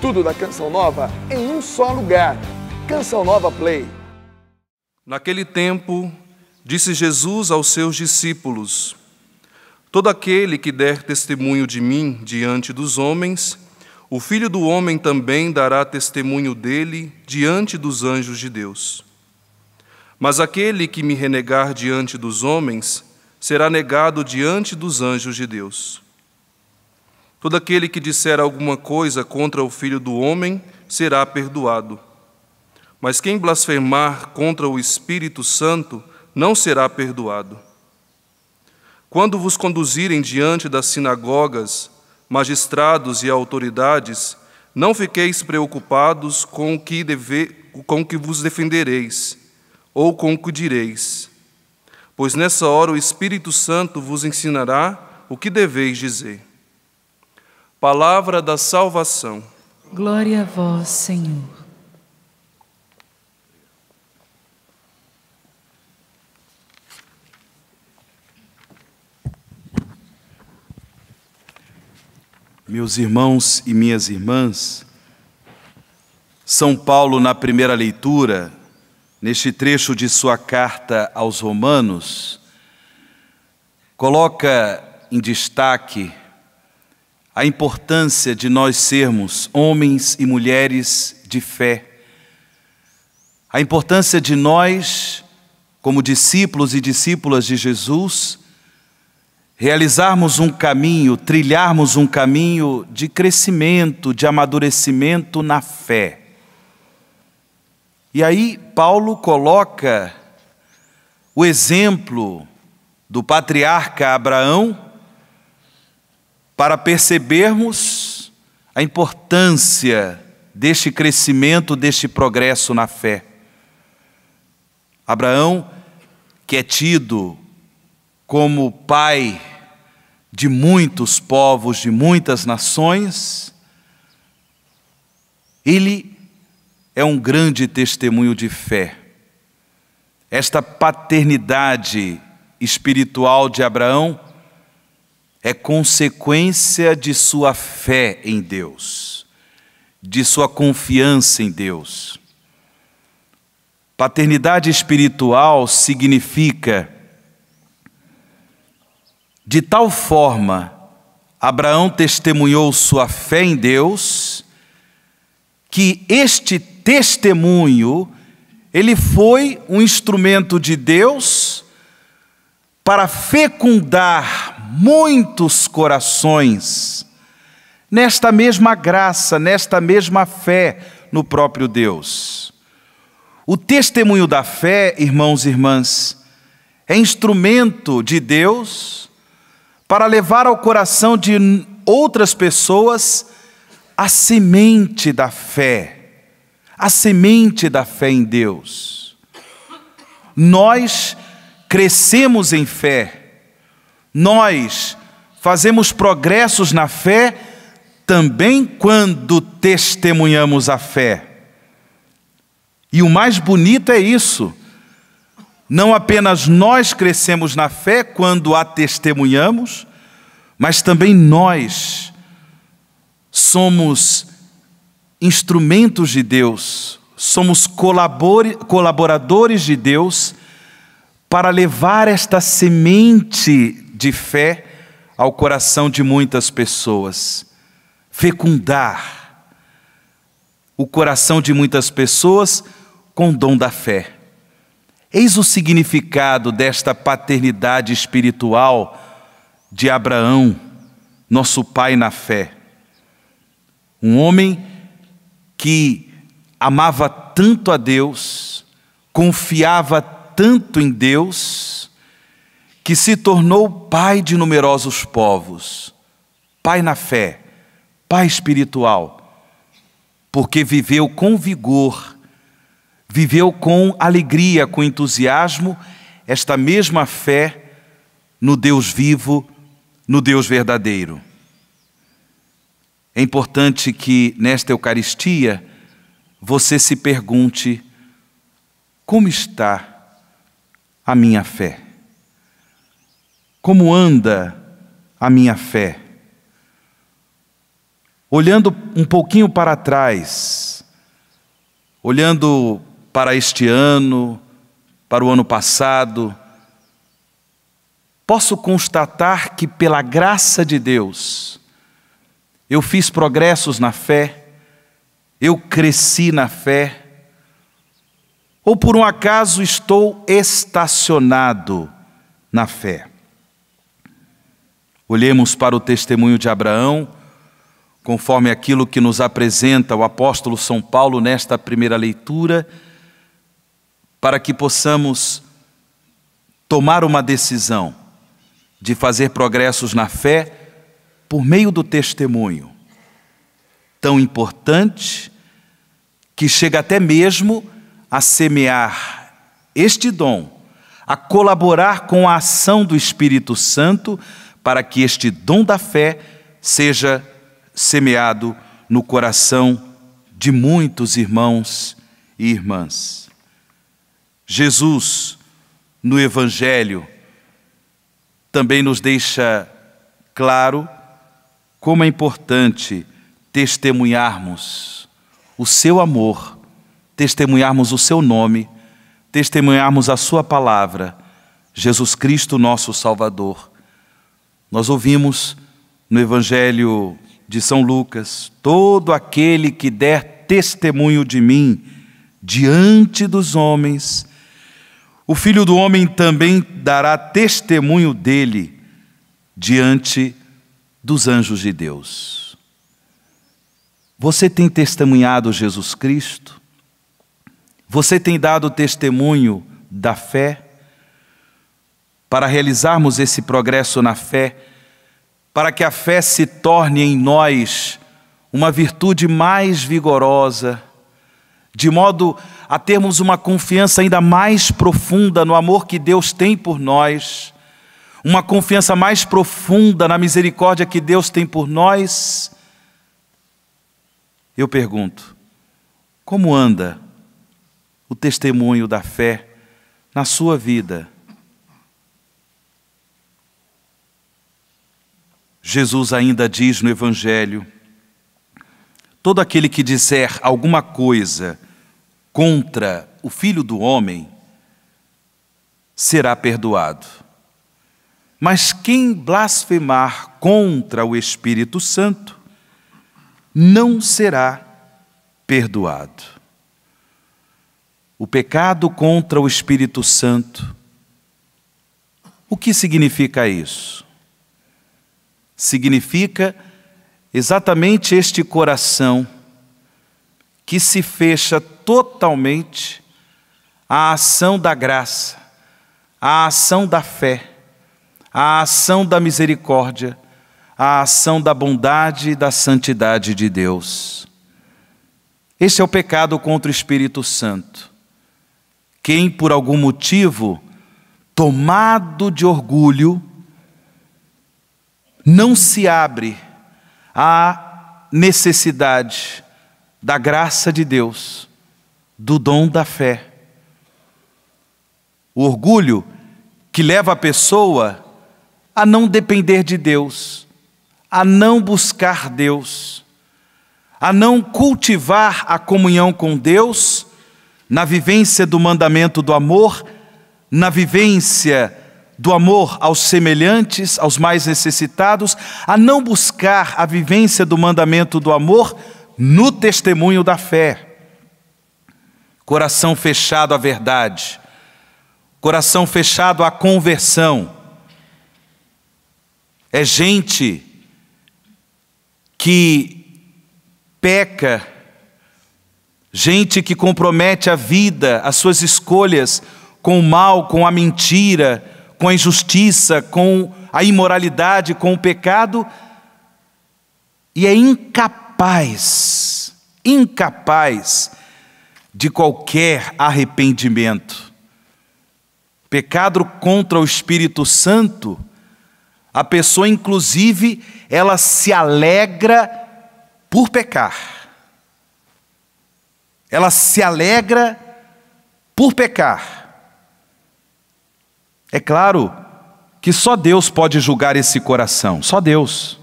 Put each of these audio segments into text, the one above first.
Tudo da Canção Nova em um só lugar. Canção Nova Play. Naquele tempo, disse Jesus aos seus discípulos: todo aquele que der testemunho de mim diante dos homens, o Filho do Homem também dará testemunho dele diante dos anjos de Deus. Mas aquele que me renegar diante dos homens, será negado diante dos anjos de Deus. Todo aquele que disser alguma coisa contra o Filho do Homem será perdoado. Mas quem blasfemar contra o Espírito Santo não será perdoado. Quando vos conduzirem diante das sinagogas, magistrados e autoridades, não fiqueis preocupados com o que vos defendereis, ou com o que direis. Pois nessa hora o Espírito Santo vos ensinará o que deveis dizer. Palavra da salvação. Glória a vós, Senhor. Meus irmãos e minhas irmãs, São Paulo, na primeira leitura, neste trecho de sua carta aos Romanos, coloca em destaque a importância de nós sermos homens e mulheres de fé, a importância de nós, como discípulos e discípulas de Jesus, realizarmos um caminho, trilharmos um caminho de crescimento, de amadurecimento na fé. E aí Paulo coloca o exemplo do patriarca Abraão para percebermos a importância deste crescimento, deste progresso na fé. Abraão, que é tido como pai de muitos povos, de muitas nações, ele é um grande testemunho de fé. Esta paternidade espiritual de Abraão é consequência de sua fé em Deus, de sua confiança em Deus. Paternidade espiritual significa, de tal forma, Abraão testemunhou sua fé em Deus, que este testemunho, ele foi um instrumento de Deus para fecundar muitos corações nesta mesma graça, nesta mesma fé no próprio Deus. O testemunho da fé, irmãos e irmãs, é instrumento de Deus para levar ao coração de outras pessoas a semente da fé em Deus. Nós crescemos em fé, nós fazemos progressos na fé também quando testemunhamos a fé. E o mais bonito é isso, não apenas nós crescemos na fé quando a testemunhamos, mas também nós somos instrumentos de Deus, somos colaboradores de Deus para levar esta semente de fé ao coração de muitas pessoas, fecundar o coração de muitas pessoas com o dom da fé. Eis o significado desta paternidade espiritual de Abraão, nosso pai na fé. Um homem que amava tanto a Deus, confiava tanto em Deus, que se tornou pai de numerosos povos, pai na fé, pai espiritual, porque viveu com vigor, viveu com alegria, com entusiasmo, esta mesma fé no Deus vivo, no Deus verdadeiro. É importante que nesta Eucaristia você se pergunte: como está a minha fé? Como anda a minha fé? olhando um pouquinho para trás, olhando para este ano, para o ano passado, posso constatar que, pela graça de Deus, eu fiz progressos na fé, eu cresci na fé, ou por um acaso estou estacionado na fé. Olhemos para o testemunho de Abraão, conforme aquilo que nos apresenta o apóstolo São Paulo nesta primeira leitura, para que possamos tomar uma decisão de fazer progressos na fé por meio do testemunho, tão importante que chega até mesmo a semear este dom, a colaborar com a ação do Espírito Santo para que este dom da fé seja semeado no coração de muitos irmãos e irmãs. Jesus, no Evangelho, também nos deixa claro como é importante testemunharmos o seu amor, testemunharmos o seu nome, testemunharmos a sua palavra, Jesus Cristo, nosso Salvador. Nós ouvimos no Evangelho de São Lucas: todo aquele que der testemunho de mim diante dos homens, o Filho do Homem também dará testemunho dele diante dos anjos de Deus. Você tem testemunhado Jesus Cristo? Você tem dado testemunho da fé? Para realizarmos esse progresso na fé, para que a fé se torne em nós uma virtude mais vigorosa, de modo a termos uma confiança ainda mais profunda no amor que Deus tem por nós, uma confiança mais profunda na misericórdia que Deus tem por nós. Eu pergunto, como anda o testemunho da fé na sua vida? Jesus ainda diz no Evangelho: todo aquele que disser alguma coisa contra o Filho do Homem será perdoado. Mas quem blasfemar contra o Espírito Santo não será perdoado. O pecado contra o Espírito Santo, o que significa isso? Significa exatamente este coração que se fecha totalmente à ação da graça, à ação da fé, à ação da misericórdia, à ação da bondade e da santidade de Deus. Este é o pecado contra o Espírito Santo. Quem, por algum motivo, tomado de orgulho, não se abre à necessidade da graça de Deus, do dom da fé. O orgulho que leva a pessoa a não depender de Deus, a não buscar Deus, a não cultivar a comunhão com Deus na vivência do mandamento do amor, na vivência do amor aos semelhantes, aos mais necessitados, a não buscar a vivência do mandamento do amor no testemunho da fé. Coração fechado à verdade, coração fechado à conversão. É gente que peca, gente que compromete a vida, as suas escolhas com o mal, com a mentira, com a injustiça, com a imoralidade, com o pecado, e é incapaz de qualquer arrependimento. Pecado contra o Espírito Santo, a pessoa inclusive, ela se alegra por pecar. Ela se alegra por pecar. É claro que só Deus pode julgar esse coração, só Deus.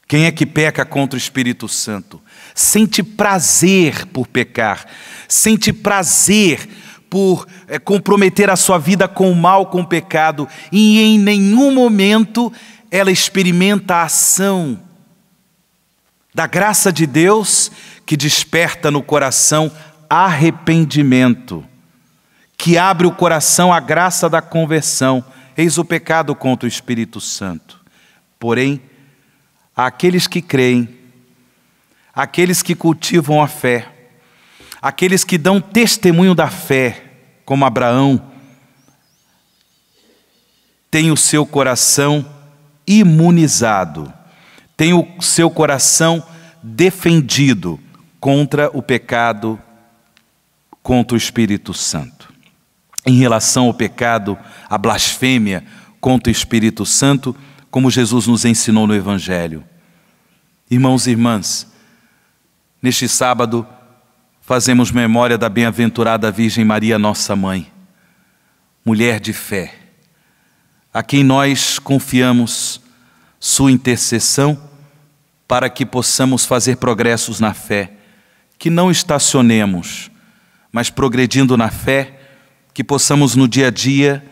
Quem é que peca contra o Espírito Santo? Sente prazer por pecar, sente prazer por comprometer a sua vida com o mal, com o pecado, e em nenhum momento ela experimenta a ação da graça de Deus que desperta no coração arrependimento, que abre o coração à graça da conversão. Eis o pecado contra o Espírito Santo. Porém, aqueles que creem, aqueles que cultivam a fé, aqueles que dão testemunho da fé, como Abraão, têm o seu coração imunizado, têm o seu coração defendido contra o pecado, contra o Espírito Santo. Em relação ao pecado, a blasfêmia contra o Espírito Santo, como Jesus nos ensinou no Evangelho. Irmãos e irmãs, neste sábado fazemos memória da bem-aventurada Virgem Maria, nossa mãe, mulher de fé, a quem nós confiamos sua intercessão para que possamos fazer progressos na fé, que não estacionemos, mas progredindo na fé, que possamos no dia a dia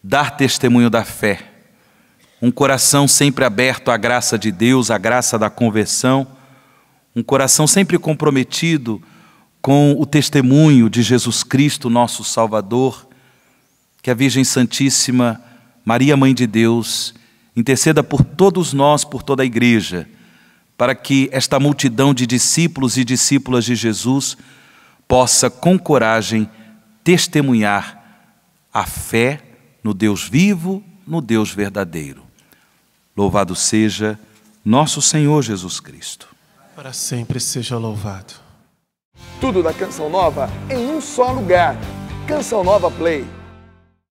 dar testemunho da fé. Um coração sempre aberto à graça de Deus, à graça da conversão, um coração sempre comprometido com o testemunho de Jesus Cristo, nosso Salvador. Que a Virgem Santíssima, Maria, Mãe de Deus, interceda por todos nós, por toda a Igreja, para que esta multidão de discípulos e discípulas de Jesus possa com coragem testemunhar a fé no Deus vivo, no Deus verdadeiro. Louvado seja nosso Senhor Jesus Cristo. Para sempre seja louvado. Tudo da Canção Nova em um só lugar. Canção Nova Play.